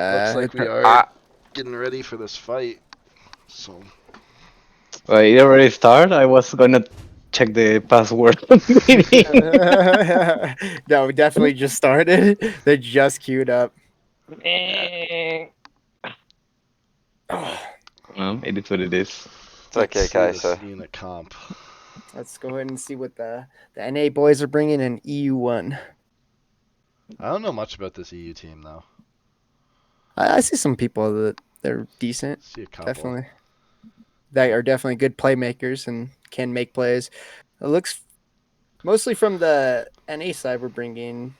Looks like we are Ah, getting ready for this fight. So, Wait, you already start? I was gonna check the password. No, we definitely just started. They're just queued up. yeah. Oh, Well, it is what it is. it's Let's okay, see this Kaiser. unit comp. let's go ahead and see what the NA boys are bringing in EU1. I don't know much about this EU team though. I see some people that they're decent, See a couple. definitely. They are definitely good playmakers and can make plays. It looks mostly from the NA side. We're bringing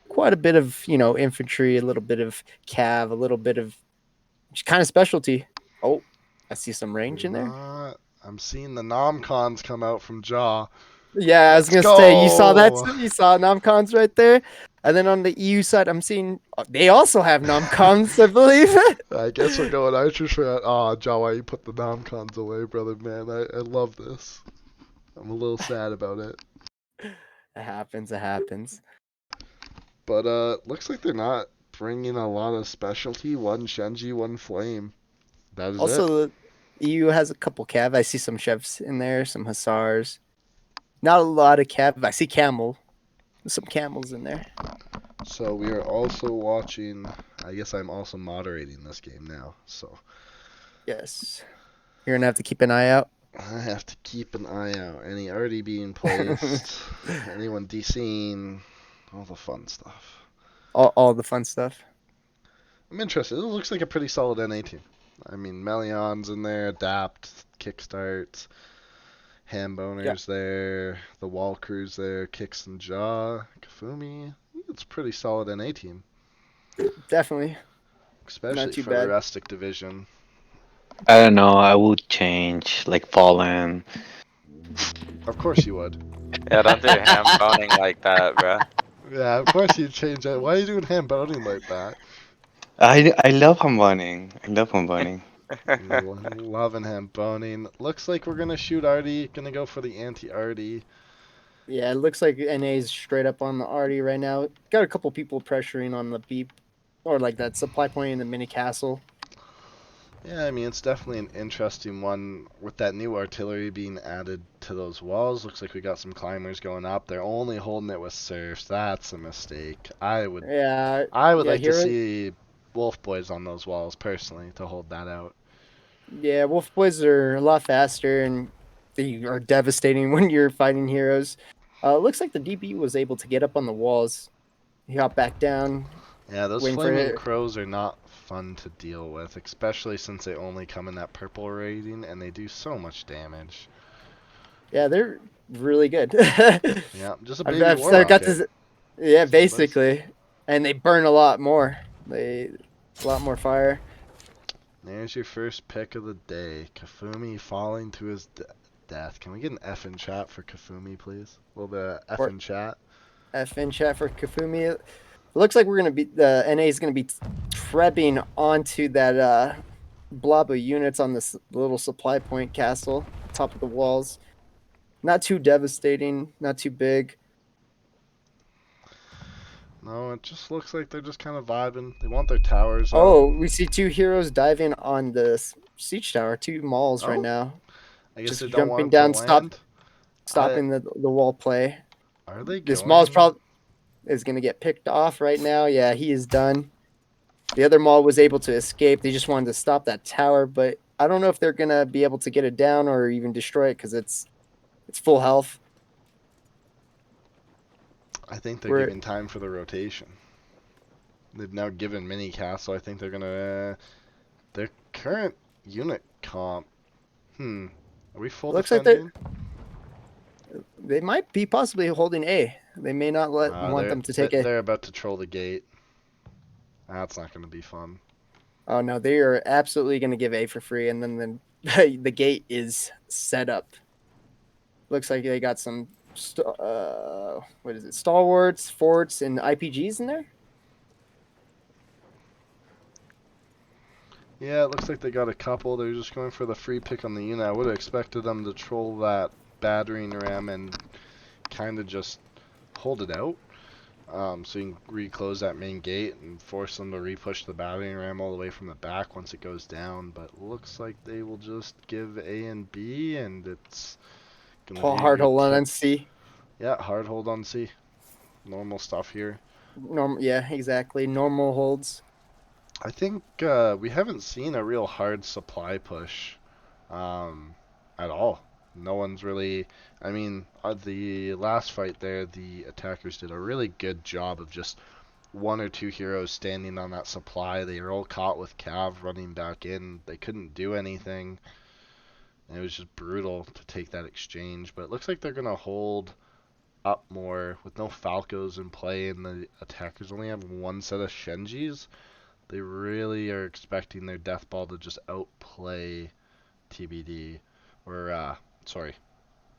quite a bit of infantry, a little bit of cav, a little bit of kind of specialty. Oh, I see some range in there. I'm seeing the nomcons come out from Jaw. Yeah, I was Let's gonna say you saw that. go. You saw nomcons right there, and then on the EU side, I'm seeing they also have nomcons, I believe. I guess we're going archers for that. Aw, Jaw, why you put the nomcons away, brother, man? I love this. I'm a little sad about it. It happens. It happens. But, looks like they're not bringing a lot of specialty. One Shenji, one Flame. That is it. Also, the EU has a couple cav. I see some chefs in there, some hussars. Not a lot of cav. I see camel. Some camels in there. So we are also watching. I guess I'm also moderating this game now. So Yes. You're gonna have to keep an eye out. I have to keep an eye out. Any already being placed, anyone DCing, all the fun stuff. All the fun stuff. I'm interested. It looks like a pretty solid NA team. I mean, Melion's in there, Adapt, Kickstarts, Hamboners there, the Wall Crew's there, Kicks and Jaw, Kafumi. It's a pretty solid NA team. Definitely. Especially too for bad. the Rustic division. I don't know. I would change like Fallen. Of course you would. Yeah, don't do ham boning like that, bro. Yeah, of course you'd change that. Why are you doing ham boning like that? I love combining. I love combining. Loving ham boning. Looks like we're gonna shoot Artie. Gonna go for the anti-Artie. Yeah, it looks like NA's straight up on the Arty right now. Got a couple people pressuring on the beep, or like that supply point in the mini castle. Yeah, I mean, it's definitely an interesting one with that new artillery being added to those walls. Looks like we got some climbers going up. They're only holding it with serfs. That's a mistake. I would Yeah, like to here. see Wolf Boys on those walls personally to hold that out. Yeah, wolf boys are a lot faster and they are devastating when you're fighting heroes. Looks like the DB was able to get up on the walls. He got back down. Yeah, those Waiting for flaming it. crows are not fun to deal with, especially since they only come in that purple rating and they do so much damage. Yeah, they're really good. Yeah, just a I've, baby I've war got rocket. to. Yeah, Simple as. basically, and they burn a lot more. A lot more fire. There's your first pick of the day. Kafumi falling to his death. Can we get an F in chat for Kafumi, please? A little bit of F Or- in chat. F in chat for Kafumi. It looks like we're gonna be the NA is gonna be trebbing onto that blob of units on this little supply point castle, top of the walls. Not too devastating, not too big. No, it just looks like they're just kind of vibing. They want their towers up. Oh, we see two heroes diving on the siege tower, two mauls right Oh, now, I guess just they don't jumping want to down, land. stopping the wall play. Are they This going? maul's probably is gonna get picked off right now. Yeah, he is done. The other maul was able to escape. They just wanted to stop that tower, but I don't know if they're gonna be able to get it down or even destroy it because it's full health. I think they're We're giving time for the rotation. They've now given mini castle. I think they're gonna. Their current unit comp. Are we full looks like defending? they might be possibly holding A. They may not want them to take it. They're about to troll the gate. That's not gonna be fun. Oh no, they are absolutely going to give A for free, and then the gate is set up. Looks like they got some what is it? Stalwarts, forts, and IPGs in there. Yeah, it looks like they got a couple. They're just going for the free pick on the unit. I would have expected them to troll that battering ram and kind of just hold it out. so you can reclose that main gate and force them to re-push the battering ram all the way from the back once it goes down. But looks like they will just give A and B, and it's gonna be a Hard good hold play. on C. Yeah, hard hold on C. Normal stuff here. Normal, yeah, exactly. Normal holds. I think we haven't seen a real hard supply push at all. No one's really. I mean, the last fight there, the attackers did a really good job of just one or two heroes standing on that supply. They were all caught with Cav running back in. They couldn't do anything. And it was just brutal to take that exchange. But it looks like they're going to hold up more with no Falcos in play, and the attackers only have one set of Shenjis. They really are expecting their Death Ball to just outplay TBD, or sorry,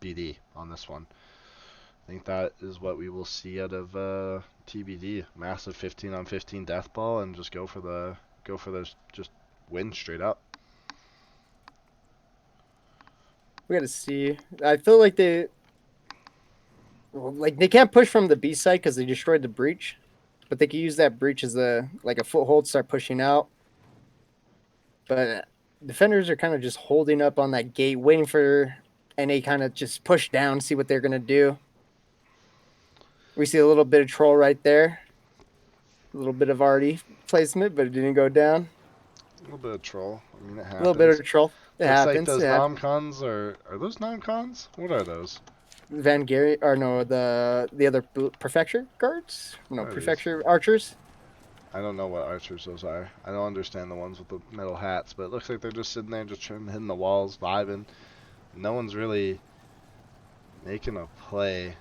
BD on this one. I think that is what we will see out of TBD. Massive 15 on 15 Death Ball, and just go for the just win straight up. We got to see. I feel like they can't push from the B side because they destroyed the breach, but they can use that breach as a foothold, start pushing out. But defenders are kind of just holding up on that gate, waiting for NA kind of just push down, see what they're gonna do. We see a little bit of troll right there, a little bit of arty placement, but it didn't go down. A little bit of troll. I mean, it happens. A little bit of troll. It Looks like happens. those Yeah. nom-cons are those nom-cons? What are those? Van Gary, or no, the other prefecture guards? No, What are these? prefecture archers. I don't know what archers those are. I don't understand the ones with the metal hats, but it looks like they're just sitting there, just trying to hit the walls, vibing. No one's really making a play.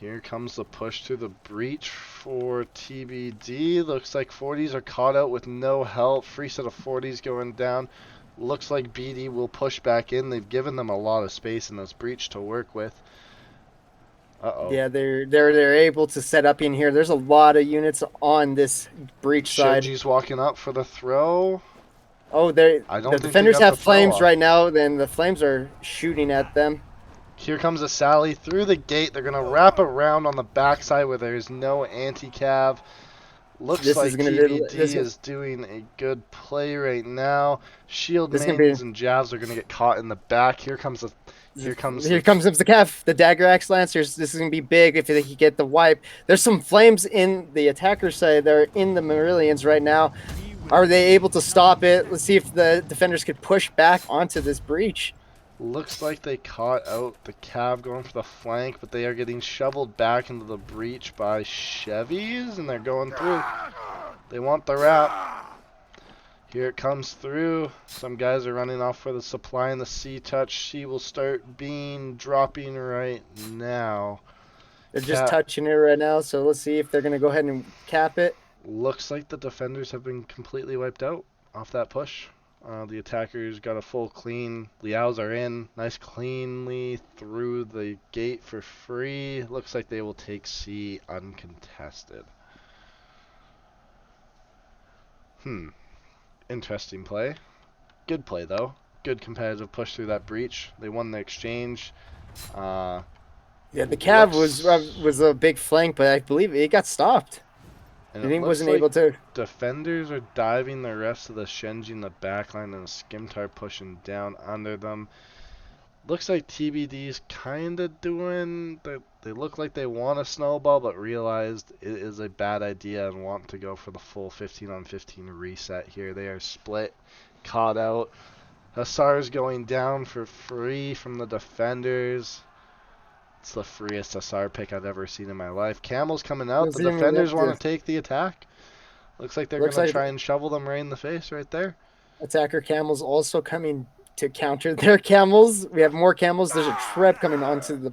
Here comes the push through the breach for TBD. Looks like 40s are caught out with no help. Free set of 40s going down. Looks like BD will push back in. They've given them a lot of space in this breach to work with. Uh-oh. Yeah, they're able to set up in here. There's a lot of units on this breach side. Shenji's walking up for the throw. Oh, I don't the think they defenders got have the throw flames off. right now. Then the flames are shooting at them. Here comes a Sally through the gate. They're going to wrap around on the backside where there's no anti-cav. Looks This like is gonna TBD be is doing a good play right now. Shield This is gonna mains be- and jabs are going to get caught in the back. Here comes the here comes the Cav, the dagger axe lancers. This is gonna be big if they can get the wipe. There's some flames in the attacker side. They're in the Marillions right now. Are they able to stop it? Let's see if the defenders could push back onto this breach. Looks like they caught out the Cav going for the flank, but they are getting shoveled back into the breach by Chevys, and they're going through. They want the wrap. Here it comes through. Some guys are running off for the supply and the C-touch. She will start dropping right now. They're just touching it right now, so let's see if they're going to go ahead and cap it. Looks like the defenders have been completely wiped out off that push. The attackers got a full clean. Liaos are in. Nice cleanly through the gate for free. Looks like they will take C uncontested. Interesting play. Good play, though. Good competitive push through that breach. They won the exchange. Yeah, the Cav was a big flank, but I believe it got stopped. And He it wasn't looks able like to. defenders are diving the rest of the Shenji in the backline, and the Skimtar pushing down under them. Looks like TBD's kind of doing. They look like they want a snowball, but realized it is a bad idea and want to go for the full 15 on 15 reset here. They are split, caught out. Hussar's going down for free from the defenders. It's the freest Hussar pick I've ever seen in my life. Camel's coming out. The defenders want to take the attack. Looks like they're going to try and shovel them right in the face right there. Attacker Camel's also coming to counter their camels. We have more camels. There's a trap coming onto the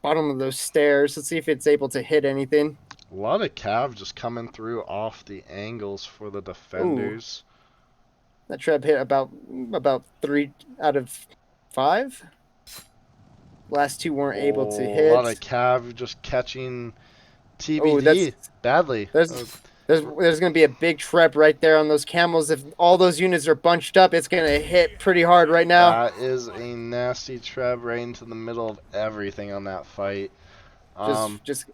bottom of those stairs. Let's see if it's able to hit anything. A lot of Cav just coming through off the angles for the defenders. Ooh. That trap hit about 3 out of 5. Last 2 weren't able to hit. A lot of Cav just catching TBD badly. There's going to be a big trap right there on those camels. If all those units are bunched up, it's going to hit pretty hard right now. That is a nasty trap right into the middle of everything on that fight. Just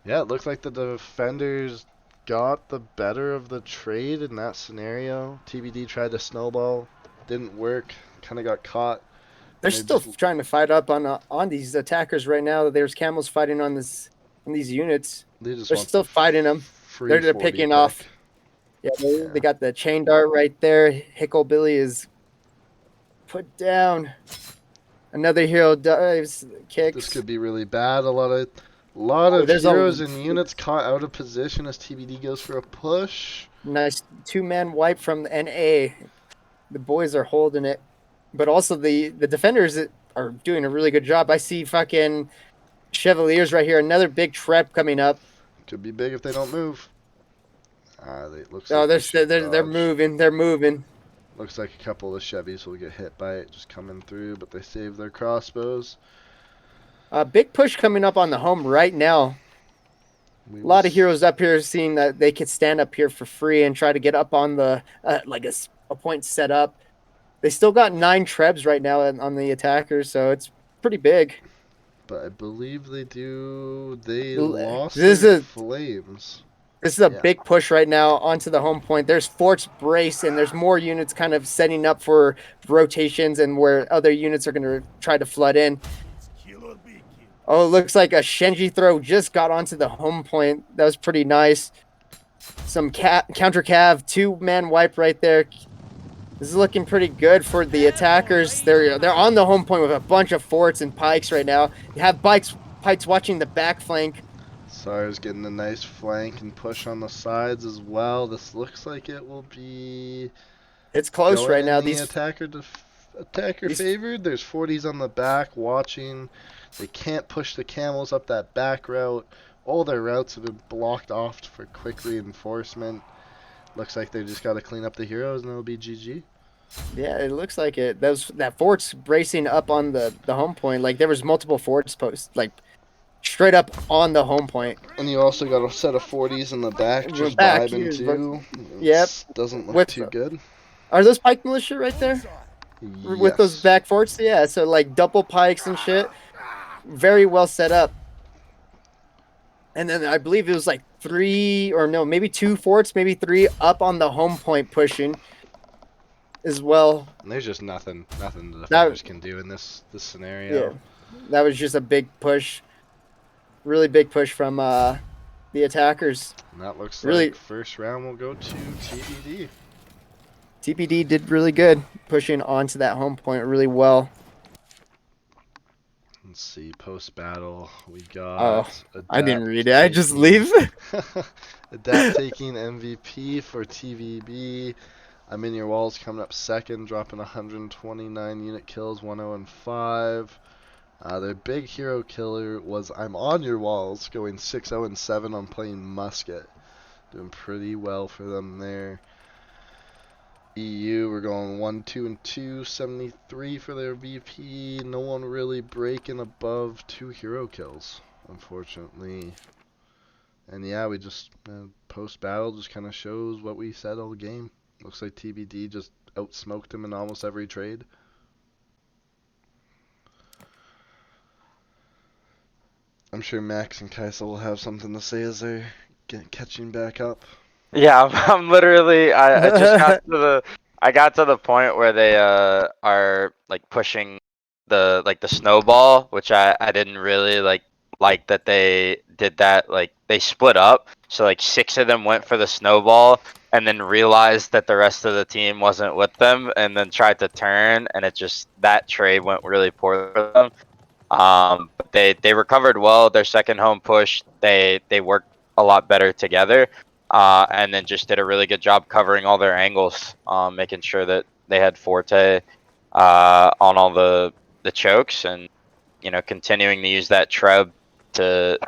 Yeah, it looked like the defenders got the better of the trade in that scenario. TBD tried to snowball, didn't work, kind of got caught. they're and they still just- trying to fight up on these attackers right now. There's camels fighting on these units. They just They're want still the fighting them. free They're 40 picking pick. off. Yeah, they got the chain dart right there. Hicklebilly is put down. Another hero dives, kicks. This could be really bad. A lot of There's heroes and units caught out of position as TBD goes for a push. Nice 2-man wipe from the NA. The boys are holding it, but also the defenders are doing a really good job. I see fucking Chevaliers right here. Another big trap coming up. Could be big if they don't move. Looks Oh, like they should they're dodge. moving. They're moving. Looks like a couple of the Chevys will get hit by it just coming through, but they save their crossbows. Big push coming up on the home right now. A lot of heroes up here seeing that they could stand up here for free and try to get up on the like a point set up. They still got 9 trebs right now on the attackers, so it's pretty big. But I believe they do. They L- lost this their is- flames. This is a Yeah. big push right now onto the home point. There's forts brace, and there's more units kind of setting up for rotations and where other units are going to try to flood in. Oh, it looks like a Shenji throw just got onto the home point. That was pretty nice. Some counter cav, 2-man wipe right there. This is looking pretty good for the attackers. They're on the home point with a bunch of forts and pikes right now. You have pikes watching the back flank. Sar's getting a nice flank and push on the sides as well. This looks like it will be It's close going right now. in the These attacker these- favored. There's 40s on the back watching. They can't push the camels up that back route. All their routes have been blocked off for quick reinforcement. Looks like they just got to clean up the heroes and it'll be GG. Yeah, it looks like it. That fort's bracing up on the home point. Like there was multiple forts posts, like straight up on the home point. And you also got a set of 40s in the back just Back vibing here, too. Yep. Doesn't look With too good. Are those pike militia right there with those Yes. back forts? Yeah, so like double pikes and shit. Very well set up. And then I believe it was like 3 or no, maybe 2 forts, maybe 3 up on the home point pushing as well. And there's just nothing the That- defenders can do in this scenario. Yeah, that was just a big push, really big push from the attackers. And that looks Really- like first round will go to TBD. TBD did really good, pushing onto that home point really well. Let's see, post battle we got. Oh, I didn't Adapt read it. I just taking- leave. Adapt taking MVP for TVB. I'm in your walls coming up second, dropping 129 unit kills, 1-0 and 5. Their big hero killer was I'm on your walls, going 6-0 and 7 on playing musket. Doing pretty well for them there. EU, we're going 1-2 and 2, 73 for their VP. No one really breaking above 2 hero kills, unfortunately. And yeah, we just post battle just kind of shows what we said all game. Looks like TBD just outsmoked him in almost every trade. I'm sure Max and Kaisa will have something to say as they're catching back up. Yeah, I'm literally. I just got to the point where they are like pushing the snowball, which I didn't really like that they did that. Like they split up, so like 6 of them went for the snowball, and then realized that the rest of the team wasn't with them, and then tried to turn, and that trade went really poor for them. But they recovered well. Their second home push, they worked a lot better together. And then just did a really good job covering all their angles, making sure that they had Forte on all the chokes, and continuing to use that treb to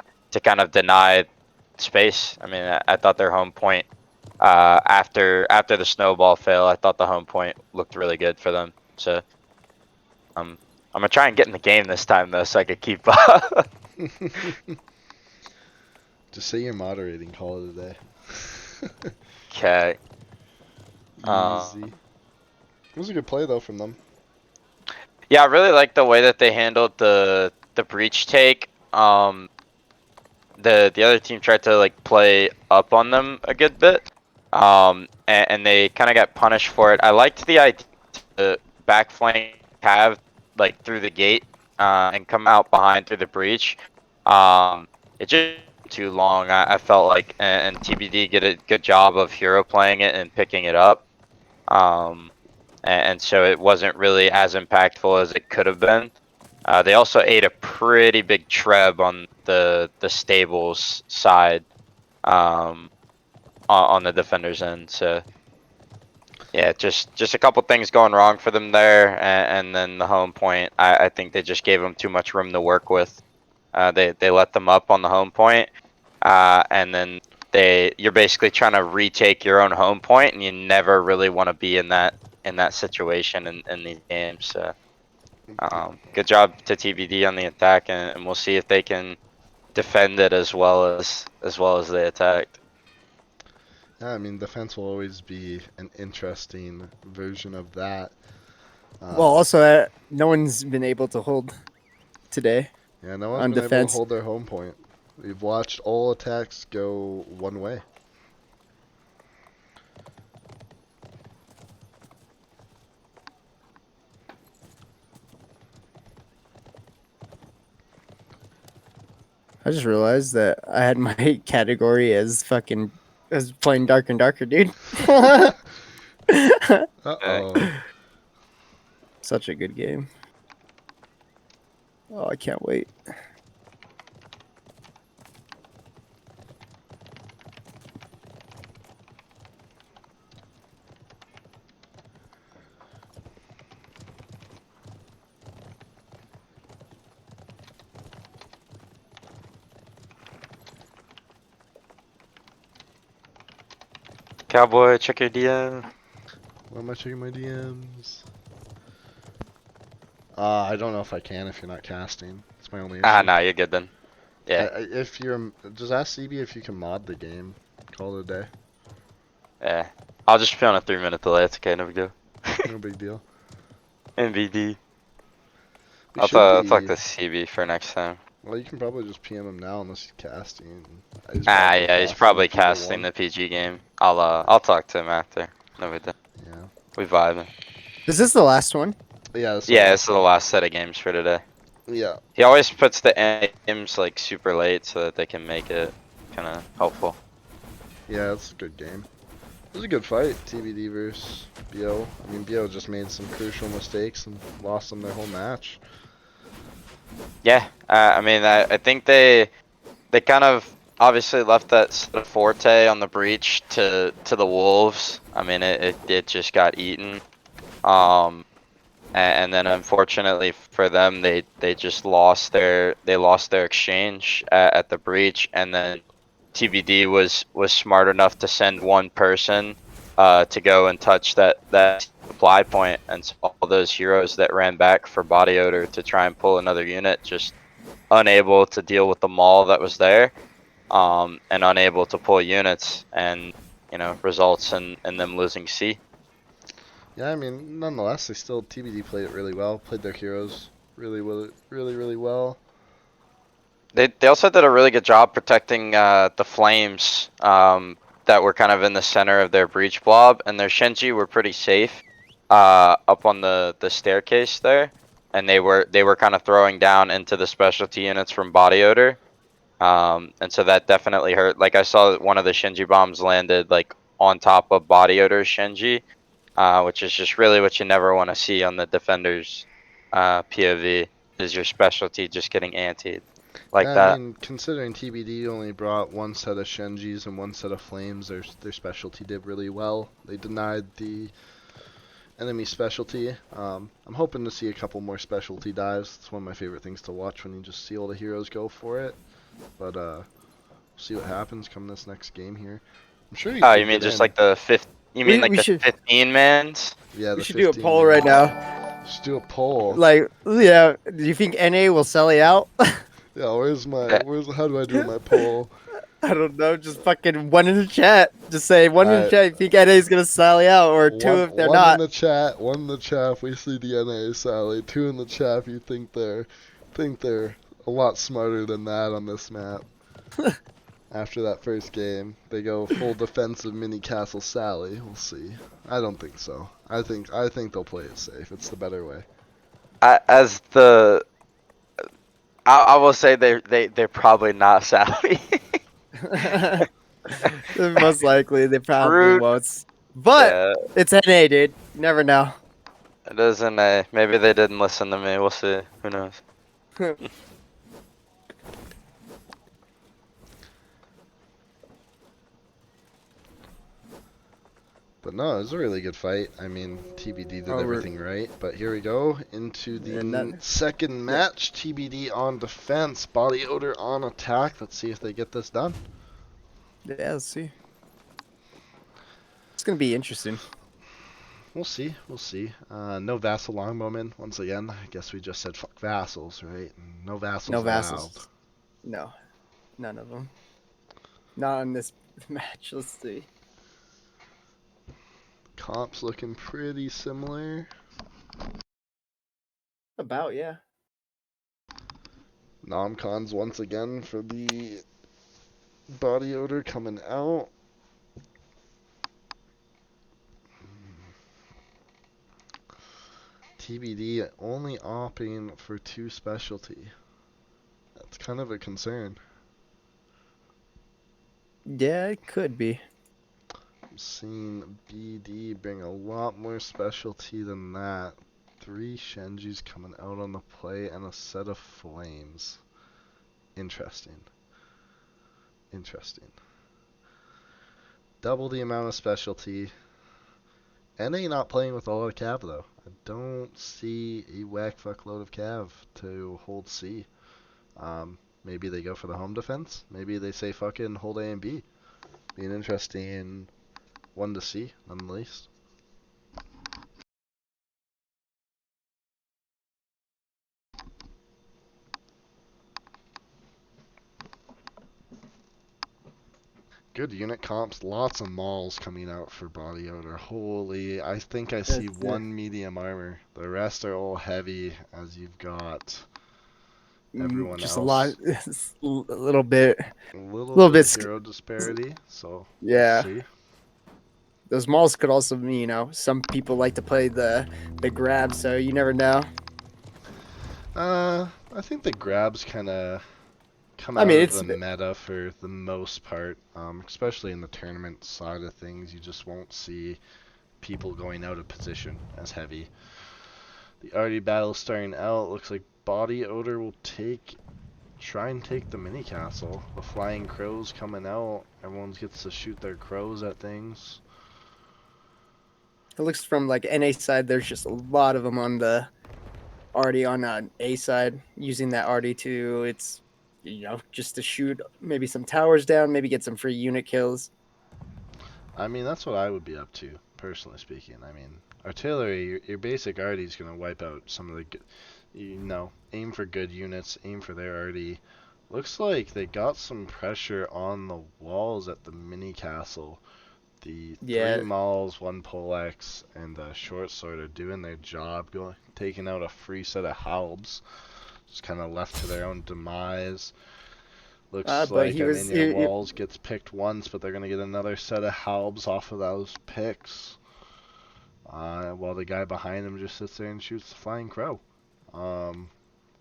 kind of deny space. I mean, I thought their home point after the snowball fail, I thought the home point looked really good for them. So I'm gonna try and get in the game this time though, so I could keep up. Just say you're moderating, call it a day. Okay. Easy. It was a good play though from them. Yeah, I really like the way that they handled the breach take. The other team tried to like play up on them a good bit. And they kind of got punished for it. I liked the idea to back flank have like through the gate and come out behind through the breach. It just too long. I felt like, and TBD did a good job of hero playing it and picking it up. And so it wasn't really as impactful as it could have been. They also ate a pretty big treb on the stables side, on the defender's end. So yeah, just a couple things going wrong for them there, and then the home point. I think they just gave them too much room to work with. They let them up on the home point, and then you're basically trying to retake your own home point, and you never really want to be in that situation in these games. So good job to TBD on the attack, and we'll see if they can defend it as well as they attacked. Yeah, I mean, defense will always be an interesting version of that. Well, also, no one's been able to hold today Yeah, no one's on been able to defense. hold their home point. We've watched all attacks go one way. I just realized that I had my category as playing Darker and Darker, dude. Uh-oh. Such a good game. Oh, I can't wait. Cowboy, check your DM. Why am I checking my DMs? I don't know if I can if you're not casting. That's my only issue. No, you're good then. Yeah, If you're, just ask CB if you can mod the game. Call it a day. yeah. I'll just be on a 3-minute delay. It's okay, no big deal. No big deal. NVD. We I'll should talk be. to CB for next time. Well, you can probably just PM him now unless he's casting. He's probably Yeah, he's casting probably if you go casting one. the PG game. I'll talk to him after. No big deal. Yeah. We vibing. Is this the last one? Yeah. That's Yeah, all. this is the last set of games for today. Yeah. He always puts the end games like super late so that they can make it kind of helpful. Yeah, that's a good game. It was a good fight, TBD versus BO. I mean, BO just made some crucial mistakes and lost them their whole match. Yeah, I mean, I think they kind of obviously left that sort of forte on the breach to the wolves. I mean, it just got eaten. And then unfortunately for them, they just lost their exchange at the breach, and then TBD was smart enough to send one person to go and touch that supply point, and so all those heroes that ran back for body odor to try and pull another unit just unable to deal with the maul that was there, and unable to pull units, and results in them losing C. Yeah, I mean, nonetheless, they still TBD played it really well. Played their heroes really well. They also did a really good job protecting the flames that were kind of in the center of their breach blob, and their Shenji were pretty safe up on the staircase there, and they were kind of throwing down into the specialty units from body odor, and so that definitely hurt. Like I saw one of the Shenji bombs landed like on top of body odor's Shenji, which is just really what you never want to see on the defender's POV, is your specialty just getting antied like Yeah, I that. mean, considering TBD only brought one set of Shenjis and one set of Flames, their specialty did really well. They denied the enemy specialty. I'm hoping to see a couple more specialty dives. It's one of my favorite things to watch when you just see all the heroes go for it. But we'll see what happens come this next game here. I'm sure you Oh, can you mean get just in. like the fifth? You mean like We the should 15 mans? Yeah, we the should do a 15 poll man. right now. Just do a poll. Like, yeah, do you think NA will sell it out? Yeah, Yeah. how do I do my poll? I don't know. Just fucking one in the chat. Just say one in the Alright. chat if you think NA's gonna sally out, or two if they're One in not. the chat. One in the chat. If we see the NA Sally. Two in the chat. If you think they're a lot smarter than that on this map. After that first game, they go full defensive mini castle Sally. We'll see. I don't think so. I think they'll play it safe. It's the better way. As the, I will say they're probably not Sally. Most likely, they probably Rude. won't. But Yeah, it's NA, dude. You never know. it isn't a. Maybe they didn't listen to me. We'll see. Who knows? But no, it was a really good fight. I mean, TBD did Oh, everything right. But here we go into the and that, second match. TBD on defense, Body Odor on attack. Let's see if they get this done. yeah, let's see. It's gonna be interesting. We'll see. We'll see. No Vassal Longbowmen once again. I guess we just said fuck Vassals, right? No Vassals No allowed. vassals. No, none of them. Not in this match. Let's see. Comps looking pretty similar. About, yeah. Nomcons once again for the Body Odor coming out. TBD only opting for 2 specialty. That's kind of a concern. Yeah, it could be. I'm seeing BD bring a lot more specialty than that. 3 Shenjis coming out on the play and a set of flames. Interesting. Interesting. Double the amount of specialty. NA not playing with a lot of cav though. I don't see a whack fuckload of cav to hold C. Maybe they go for the home defense. Maybe they say fucking hold A and B. Be an interesting one to see, none the least. Good unit comps, lots of mauls coming out for Body Odor. Holy, I think I see That's it. 1 medium armor. The rest are all heavy, as you've got everyone Just else. a little bit. A Little bit bit. hero disparity, so we'll Yeah. see. Those malls could also mean, some people like to play the grab, so you never know. I think the grabs kind of come I out mean, of it's the meta for the most part, especially in the tournament side of things. You just won't see people going out of position as heavy. The arty battle starting out. Looks like Body Odor will try and take the mini castle. The flying crows coming out. Everyone gets to shoot their crows at things. it looks from like NA side. There's just a lot of them on the already on A side using that RD to it's just to shoot maybe some towers down, maybe get some free unit kills. I mean, that's what I would be up to, personally speaking. I mean, artillery, your basic arty is going to wipe out some of the good, aim for good units, aim for their arty. Looks like they got some pressure on the walls at the mini castle. The Yeah. 3 mauls, 1 poleaxe, and the short sword are doing their job, taking out a free set of halbs. Just kind of left to their own demise. Looks But like he was Armenian Walls gets picked once, but they're going to get another set of halbs off of those picks. While the guy behind him just sits there and shoots the flying crow.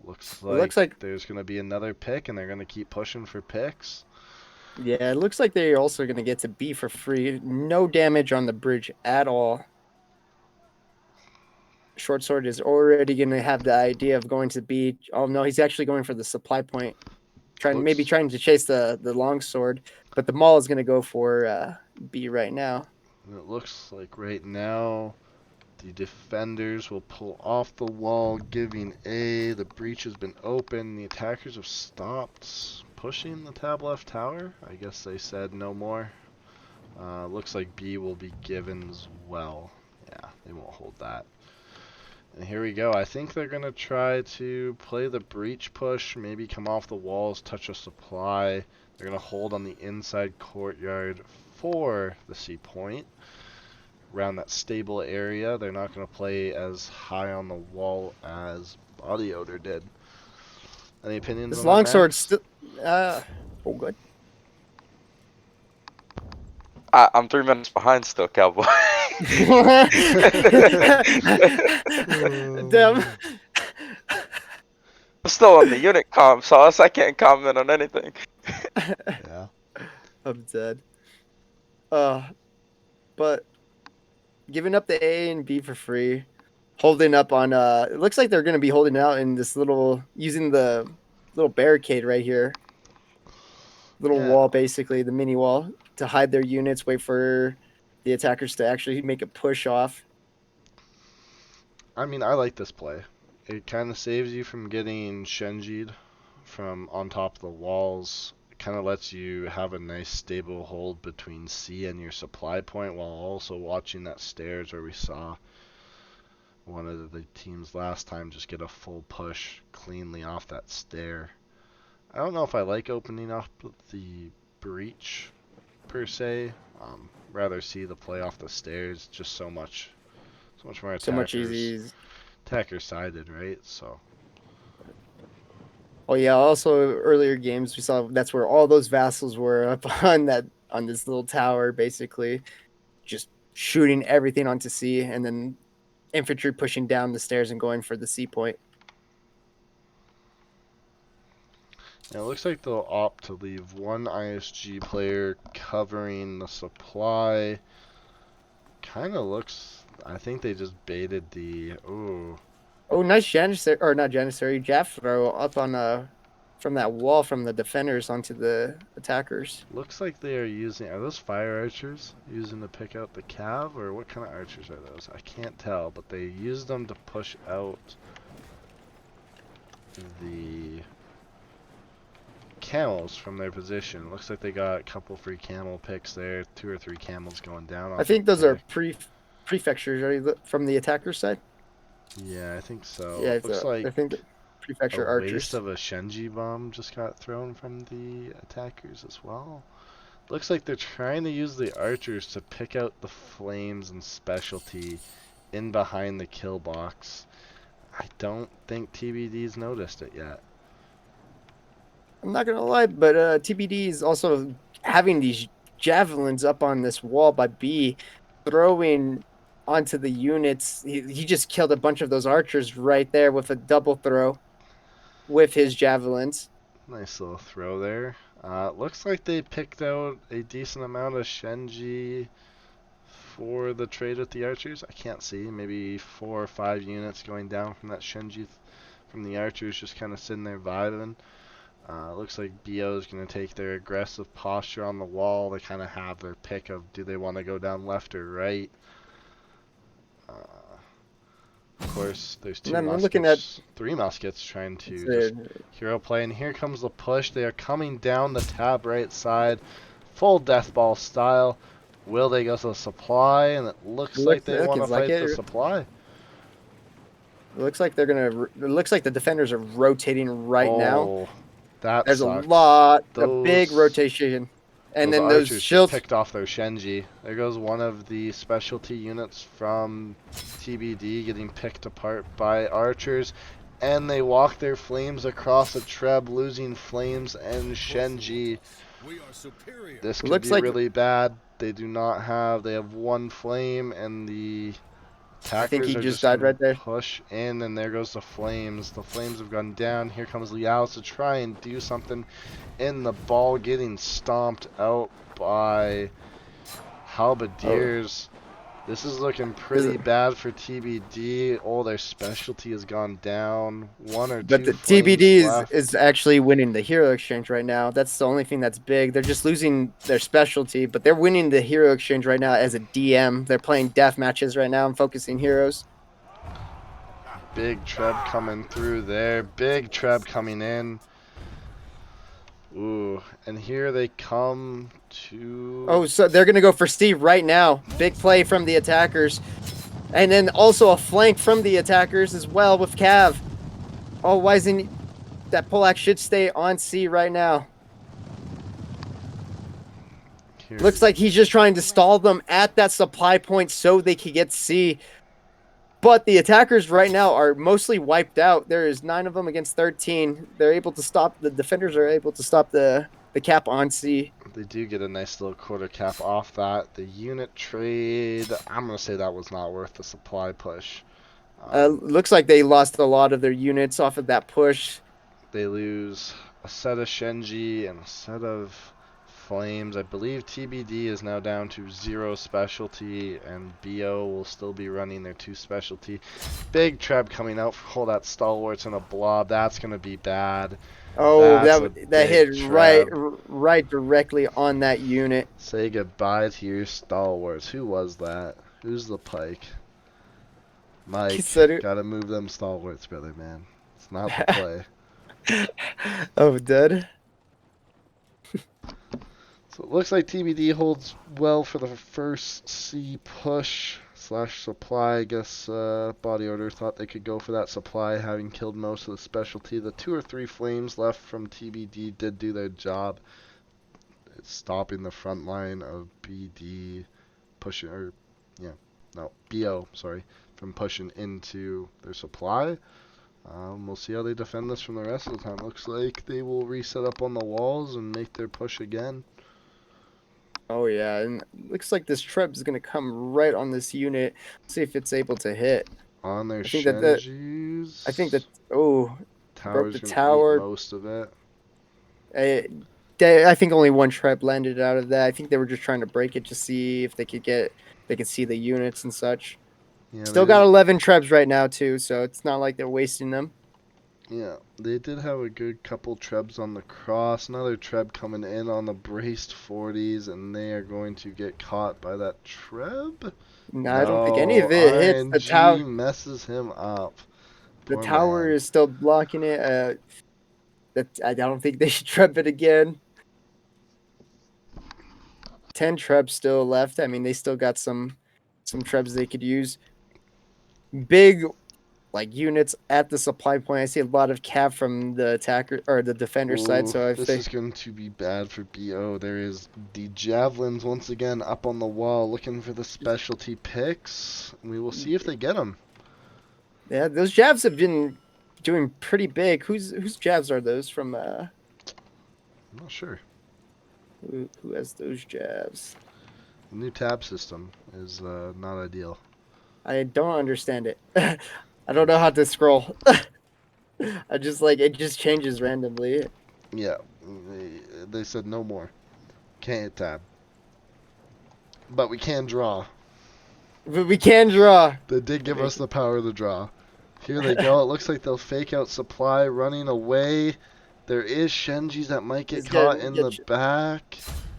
Looks like there's going to be another pick, and they're going to keep pushing for picks. Yeah, it looks like they're also going to get to B for free. No damage on the bridge at all. Short sword is already going to have the idea of going to B. Oh no, he's actually going for the supply point. Trying to chase the long sword, but the maul is going to go for B right now. It looks like right now the defenders will pull off the wall, giving A. The breach has been open. The attackers have stopped pushing the tab left tower. I guess they said no more. Looks like B will be given as well. Yeah, they won't hold that. And here we go. I think they're going to try to play the breach push, maybe come off the walls, touch a supply. They're going to hold on the inside courtyard for the C point. Around that stable area, they're not going to play as high on the wall as Odour did. Any opinions This on that, longsword Max? still. Oh, good. I'm 3 minutes behind still, Cowboy. Damn. I'm still on the unit comp, Sauce. I can't comment on anything. Yeah. I'm dead. But giving up the A and B for free, holding up on it looks like they're gonna be holding out in this little using the little barricade right here. Little Yeah. wall, basically, the mini wall, to hide their units, wait for the attackers to actually make a push off. I mean, I like this play. It kind of saves you from getting Shenji'd from on top of the walls. It kind of lets you have a nice stable hold between C and your supply point while also watching that stairs where we saw one of the teams last time just get a full push cleanly off that stair. I don't know if I like opening up the breach per se. Rather see the play off the stairs. Just so much more So much attackers. easy. Attacker sided, right? So Oh yeah, also earlier games we saw that's where all those vassals were up on this little tower, basically, just shooting everything onto C, and then infantry pushing down the stairs and going for the C point. yeah, it looks like they'll opt to leave one ISG player covering the supply. Kind of looks. I think they just baited the. Ooh, Oh, nice Janissary, or not Janissary, Jaff throw up on from that wall from the defenders onto the attackers. looks like they are using. Are those fire archers using to pick out the cav, or what kind of archers are those? I can't tell, but they use them to push out the camels from their position. Looks like they got a couple free camel picks there. 2 or 3 camels going down. I think those are there. prefectures, right, from the attacker side. Yeah, I think so. Yeah, Looks like I think a prefecture waste archers. of a Shenji bomb just got thrown from the attackers as well. Looks like they're trying to use the archers to pick out the flames and specialty in behind the kill box. I don't think TBD's noticed it yet. I'm not gonna lie, but TBD is also having these javelins up on this wall by B, throwing onto the units. He just killed a bunch of those archers right there with a double throw with his javelins. Nice little throw there. Looks like they picked out a decent amount of Shenji for the trade with the archers. I can't see. Maybe 4 or 5 units going down from that Shenji from the archers, just kind of sitting there vibing. Looks like BO is going to take their aggressive posture on the wall. They kind of have their pick of do they want to go down left or right. Of course, there's And I'm looking at 3 muskets trying to just hero play. And here comes the push. They are coming down the tab right side, full death ball style. Will they go to the supply? And it looks like they want to like fight the it. supply. It looks like they're gonna. It looks like the defenders are rotating right now. Oh, that There's sucks. a big rotation, and then those archers shields. just picked off their Shenji. There goes one of the specialty units from TBD getting picked apart by archers, and they walk their flames across a treb, losing flames and Shenji. This could Looks be like really bad. They do not have. They have 1 flame, and the I think attackers he are just just died gonna right there. push in, and there goes the flames. The flames have gone down. Here comes Liao to try and do something in the ball, getting stomped out by halberdiers. This is looking pretty bad for TBD. Oh, their specialty has gone down. 1 or 2 But the flames TBD left. is actually winning the hero exchange right now. That's the only thing that's big. They're just losing their specialty, but they're winning the hero exchange right now as a DM. They're playing death matches right now and focusing heroes. Big treb coming through there. Big treb coming in. Ooh, and here they come to... Oh, so they're going to go for Steve right now. Big play from the attackers. And then also a flank from the attackers as well with Cav. Oh, why isn't that Polak should stay on C right now? Here Looks like he's just trying to stall them at that supply point so they can get C. But the attackers right now are mostly wiped out. There is 9 of them against 13. They're able to stop, the defenders are able to stop the cap on C. they do get a nice little quarter cap off that. The unit trade, I'm going to say that was not worth the supply push. Looks like they lost a lot of their units off of that push. They lose a set of Shenji and a set of Flames. I believe TBD is now down to 0 specialty, and BO will still be running their 2 specialty. Big Treb coming out for all that stalwarts and a blob. That's going to be bad. Oh, That's a that hit big right directly on that unit. Say goodbye to your stalwarts. Who was that? Who's the pike? Mike, gotta move them stalwarts, brother, man. It's not the play. Oh, dead. So it looks like TBD holds well for the first C push slash supply. I guess Body Order thought they could go for that supply, having killed most of the specialty. The 2 or 3 flames left from TBD did do their job. It's stopping the front line of BD pushing, or yeah, no, BO, sorry, from pushing into their supply. We'll see how they defend this from the rest of the time. Looks like they will reset up on the walls and make their push again. Oh yeah, and looks like this Treb is gonna come right on this unit. See if it's able to hit. On their I think Shenjis. I think that broke Tower's the gonna tower. eat most of it. I think only 1 Treb landed out of that. I think they were just trying to break it to see if they could see the units and such. Yeah, Still got 11 Trebs right now too, so it's not like they're wasting them. Yeah, they did have a good couple Trebs on the cross. Another Treb coming in on the braced 40s, and they are going to get caught by that Treb. No, I don't think any of it hits. The tower messes him up. The Poor tower man. is still blocking it. I don't think they should Treb it again. 10 Trebs still left. I mean, they still got some Trebs they could use. Big units at the supply point. I see a lot of cap from the attacker or the defender side. So if this is going to be bad for BO. There is the javelins once again up on the wall, looking for the specialty picks. We will see if they get them. Yeah, those jabs have been doing pretty big. Whose jabs are those from? I'm not sure. Who has those jabs? The new tab system is not ideal. I don't understand it. I don't know how to scroll. I just it just changes randomly. Yeah, they said no more. Can't hit tab. But we can draw. But we can draw. They did give us the power to draw. Here they go. It looks like they'll fake out supply, running away. There is Shenjis that might get caught in the back.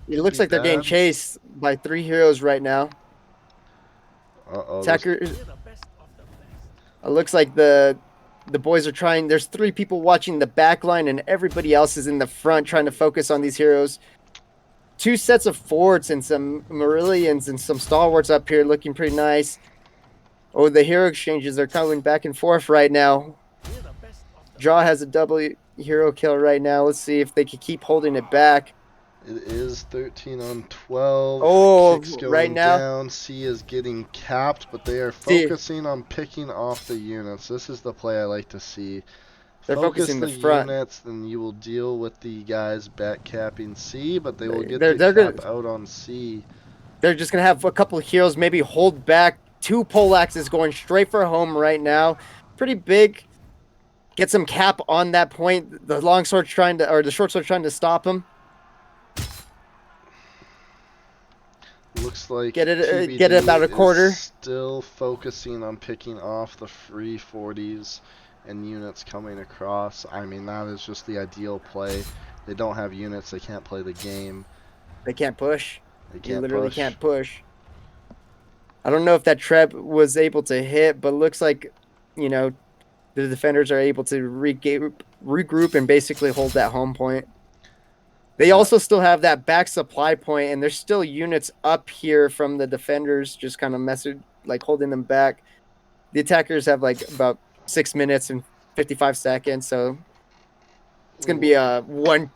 It looks like they're getting chased by 3 heroes right now. Uh-oh. Attacker. It looks like the boys are trying. There's 3 people watching the back line, and everybody else is in the front trying to focus on these heroes. 2 sets of forts and some Marillions and some stalwarts up here looking pretty nice. Oh, the hero exchanges are coming back and forth right now. Jaw has a double hero kill right now. Let's see if they can keep holding it back. It is 13 on 12. Oh, Kicks going right now. down. C is getting capped, but they are focusing on picking off the units. This is the play I like to see. They're Focus focusing the the front. units, then you will deal with the guys back capping C, but they will get They're the cap gonna- out on C. They're just going to have a couple of heroes maybe hold back. 2 poleaxes going straight for home right now. Pretty big. Get some cap on that point. The longsword's trying to, or the short sword trying to stop him. Looks like Get it TBD about a quarter. is still focusing on picking off the free 40s and units coming across. I mean, that is just the ideal play. They don't have units. They can't play the game. They can't push. They You can't literally push. can't push. I don't know if that Treb was able to hit, but looks like, the defenders are able to regroup and basically hold that home point. They also still have that back supply point, and there's still units up here from the defenders just kind of like holding them back. The attackers have like about 6 minutes and 55 seconds, so it's gonna be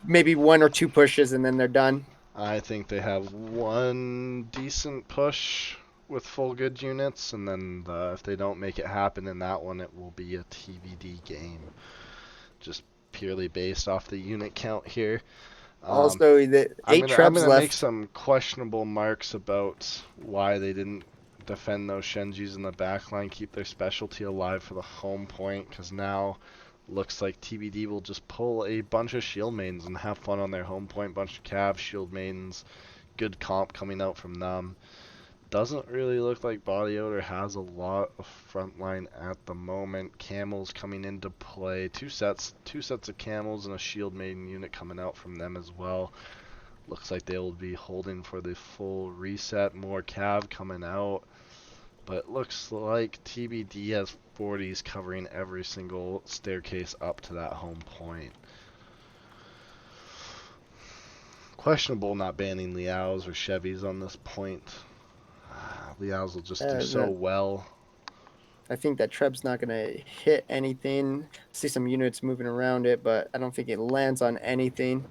maybe one or two pushes, and then they're done. I think they have one decent push with full good units, and then if they don't make it happen in that one, it will be a TBD game. Just purely based off the unit count here. Also, the I'm 8 gonna trebs make left. some questionable marks about why they didn't defend those Shenjis in the back line, keep their specialty alive for the home point, because now looks like TBD will just pull a bunch of shield maidens and have fun on their home point. Bunch of cav shield maidens, good comp coming out from them. Doesn't really look like Body Odor has a lot of frontline at the moment. Camels coming into play. Two sets of camels and a shield maiden unit coming out from them as well. Looks like they will be holding for the full reset. More cav coming out. But it looks like TBD has 40s covering every single staircase up to that home point. Questionable not banning Liaos or Chevys on this point. Liaos will just do so well. I think that Treb's not gonna hit anything. See some units moving around it, but I don't think it lands on anything.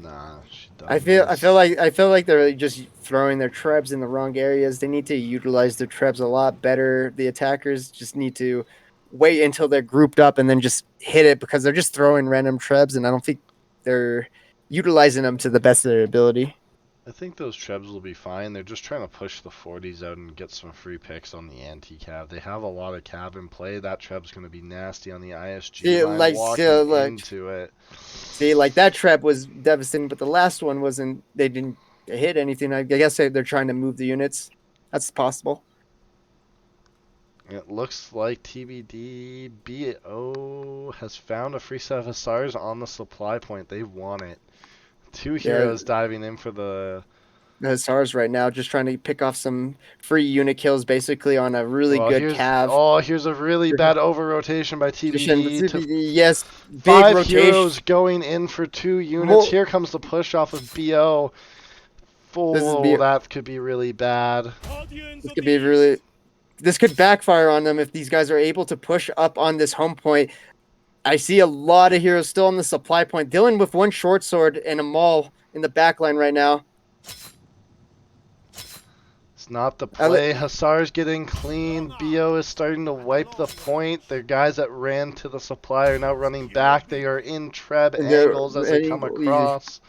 Nah, she does. I feel like they're just throwing their Trebs in the wrong areas. They need to utilize their Trebs a lot better. The attackers just need to wait until they're grouped up and then just hit it, because they're just throwing random Trebs, and I don't think they're utilizing them to the best of their ability. I think those Trebs will be fine. They're just trying to push the 40s out and get some free picks on the anti-cav. They have a lot of cav in play. That Treb's going to be nasty on the ISG line, walking into it. See, like that trap was devastating, but the last one wasn't. They didn't hit anything. I guess they're trying to move the units. That's possible. It looks like TBD BO has found a free set of Hussars on the supply point. They want it. Two heroes diving in for the Hussars right now, just trying to pick off some free unit kills, basically on a really good cav. Oh, here's a really bad over rotation by TBD. Yes, big 5 rotation. heroes going in for 2 units. Here comes the push off of BO. That could be really bad. This could backfire on them if these guys are able to push up on this home point. I see a lot of heroes still on the supply point, dealing with one short sword and a maul in the back line right now. It's not the play. Hussar's getting clean. BO is starting to wipe the point. Their guys that ran to the supply are now running back. They are in Treb angles as they come across.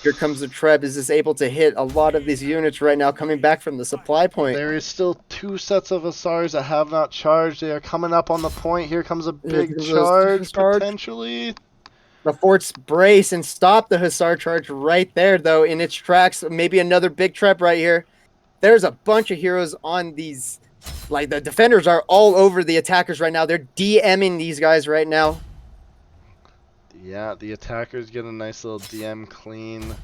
Here comes the Treb. Is this able to hit a lot of these units right now coming back from the supply point? There is still 2 sets of Hussars that have not charged. They are coming up on the point. Here comes a big charge, potentially. The forts brace and stop the Hussar charge right there, though, in its tracks. Maybe another big Treb right here. There's a bunch of heroes on these. Like, the defenders are all over the attackers right now. They're DMing these guys right now. Yeah, the attackers get a nice little DM clean.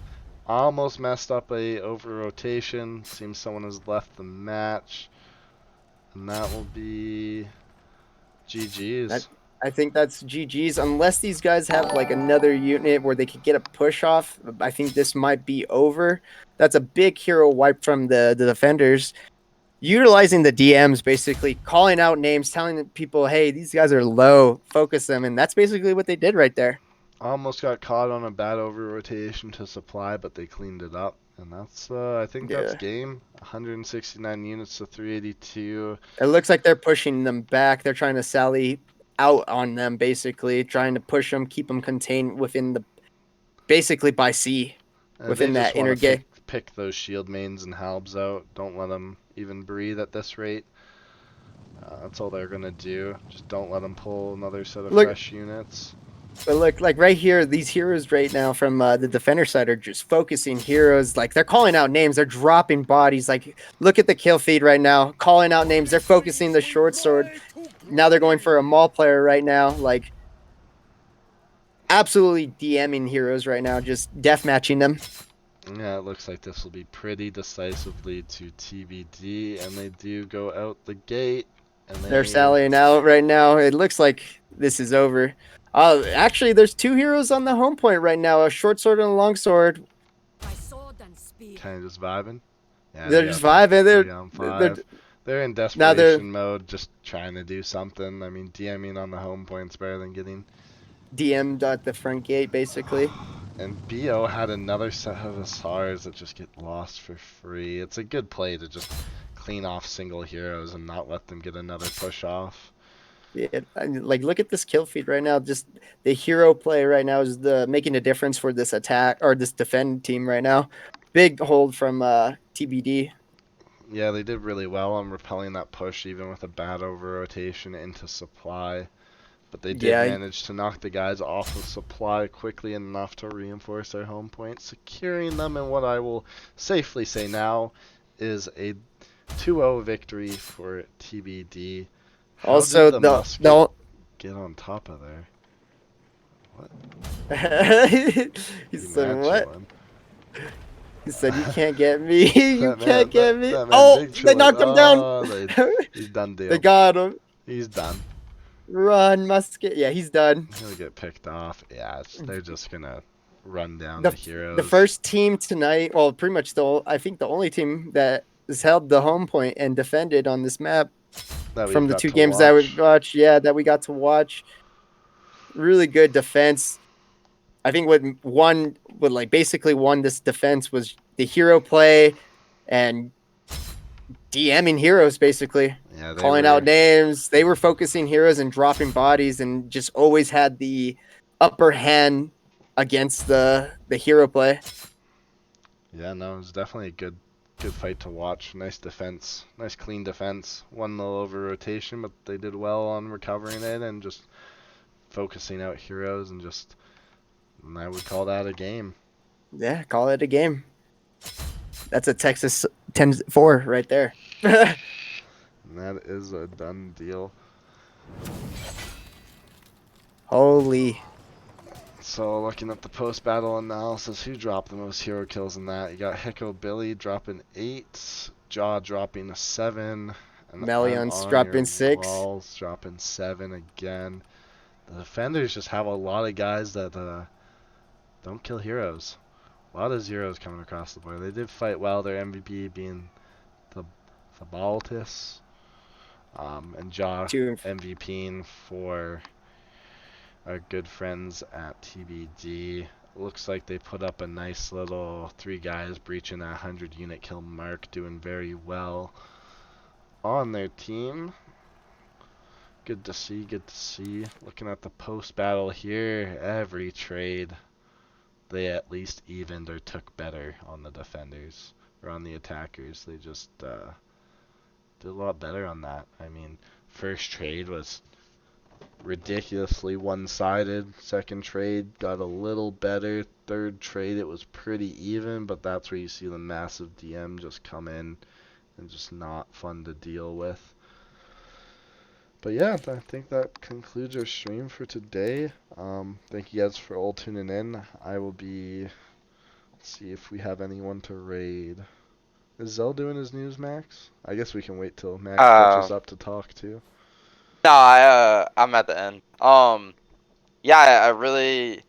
Almost messed up a over rotation. Seems someone has left the match. And that will be GG's. I think that's GG's. Unless these guys have like another unit where they could get a push off, I think this might be over. That's a big hero wipe from the defenders. Utilizing the DMs, basically calling out names, telling people, hey, these guys are low, focus them. And that's basically what they did right there. Almost got caught on a bad over rotation to supply, but they cleaned it up. And that's, I think that's game. 169 units to 382. It looks like they're pushing them back. They're trying to sally out on them, basically. Trying to push them, keep them contained within the, basically by C. Within that inner gate. Pick those shield mains and halbs out. Don't let them even breathe at this rate. That's all they're going to do. Just don't let them pull another set of fresh units. But look, like right here, these heroes right now from the defender side are just focusing heroes. Like, they're calling out names. They're dropping bodies. Like, look at the kill feed right now. Calling out names. They're focusing the short sword. Now they're going for a maul player right now. Like, absolutely DMing heroes right now. Just deathmatching them. Yeah, it looks like this will be pretty decisively to TBD. And they do go out the gate. And they're sallying out right now. It looks like this is over. Actually, there's 2 heroes on the home point right now, a short sword and a long sword. Kind of just vibing. Yeah, they're just vibing. They're in Now they're desperation mode, just trying to do something. I mean, DMing on the home point's better than getting. DM'd at the front gate, basically. And BO had another set of Asars that just get lost for free. It's a good play to just clean off single heroes and not let them get another push off. Yeah, like look at this kill feed right now. Just the hero play right now is the making a difference for this attack or this defend team right now. Big hold from TBD. Yeah, they did really well on repelling that push, even with a bad over rotation into supply. But they did Yeah, manage to knock the guys off of supply quickly enough to reinforce their home point, securing them in what I will safely say now is a 2-0 victory for TBD. How did also the the musket the get on top of there? What? he You said mad what? chillin'? He said you can't get me. You that can't man, get me. that man Oh, big they chillin'. knocked him down. Oh, he's done They deal. got him. He's done. Run, musket. Yeah, he's done. He'll get picked off. Yeah, they're just gonna run down the the the heroes. first team tonight, well, pretty much I think the only team that has held the home point and defended on this map That we've from the got two to games that we've watch. watched. Yeah, that we got to watch. Really good defense. I think what like basically won this defense was the hero play and DMing heroes, basically Yeah, they calling out were. names. They were focusing heroes and dropping bodies, and just always had the upper hand against the hero play. Yeah, no, it was definitely a good fight to watch. Nice defense, nice clean defense. One little over rotation, but they did well on recovering it and just focusing out heroes and I would call that a game. Yeah, call it a game. That's a Texas 10-4 right there. And that is a done deal. Holy. So looking at the post-battle analysis, who dropped the most hero kills in that? You got Hicko Billy dropping 8, Jaw dropping a 7, and I'm Melion on your dropping 6. walls dropping 7 again. The defenders just have a lot of guys that don't kill heroes. A lot of zeros coming across the board. They did fight well, their MVP being the Baltis, and Jaw Two. MVPing for our good friends at TBD. Looks like they put up a nice little 3 guys breaching that 100 unit kill mark, doing very well on their team. Good to see, good to see. Looking at the post battle here, every trade they at least evened or took better on the defenders or on the attackers. They just did a lot better on that. I mean, first trade was ridiculously one-sided. Second trade got a little better. Third trade it was pretty even, but that's where you see the massive DM just come in and just not fun to deal with. But yeah, I think that concludes our stream for today. Thank you guys for all tuning in. I will be, let's see if we have anyone to raid. Is Zell doing his news, Max? I guess we can wait till Max catches up to talk too. No, I'm at the end. Yeah, I really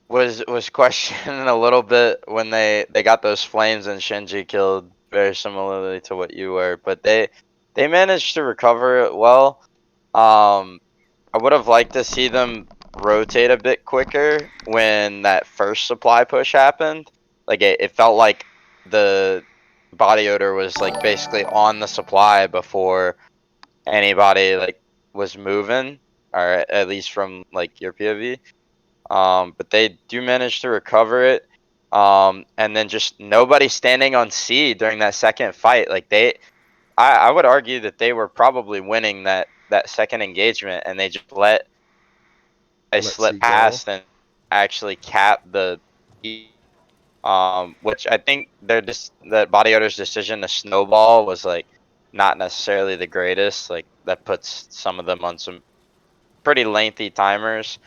was questioning a little bit when they got those flames and Shinji killed very similarly to what you were, but they managed to recover it well. I would have liked to see them rotate a bit quicker when that first supply push happened. Like it felt like the body odor was like basically on the supply before anybody like was moving, or at least from like your POV. But they do manage to recover it. And then just nobody standing on C during that second fight. Like I would argue that they were probably winning that second engagement, and they just let a Let's slip see go. past and actually cap the which I think that body odor's decision to snowball was like not necessarily the greatest. Like that puts some of them on some pretty lengthy timers.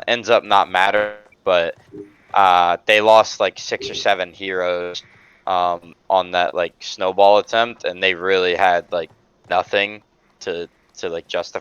Ends up not matter, but they lost like 6 or 7 heroes on that like snowball attempt, and they really had like nothing to like justify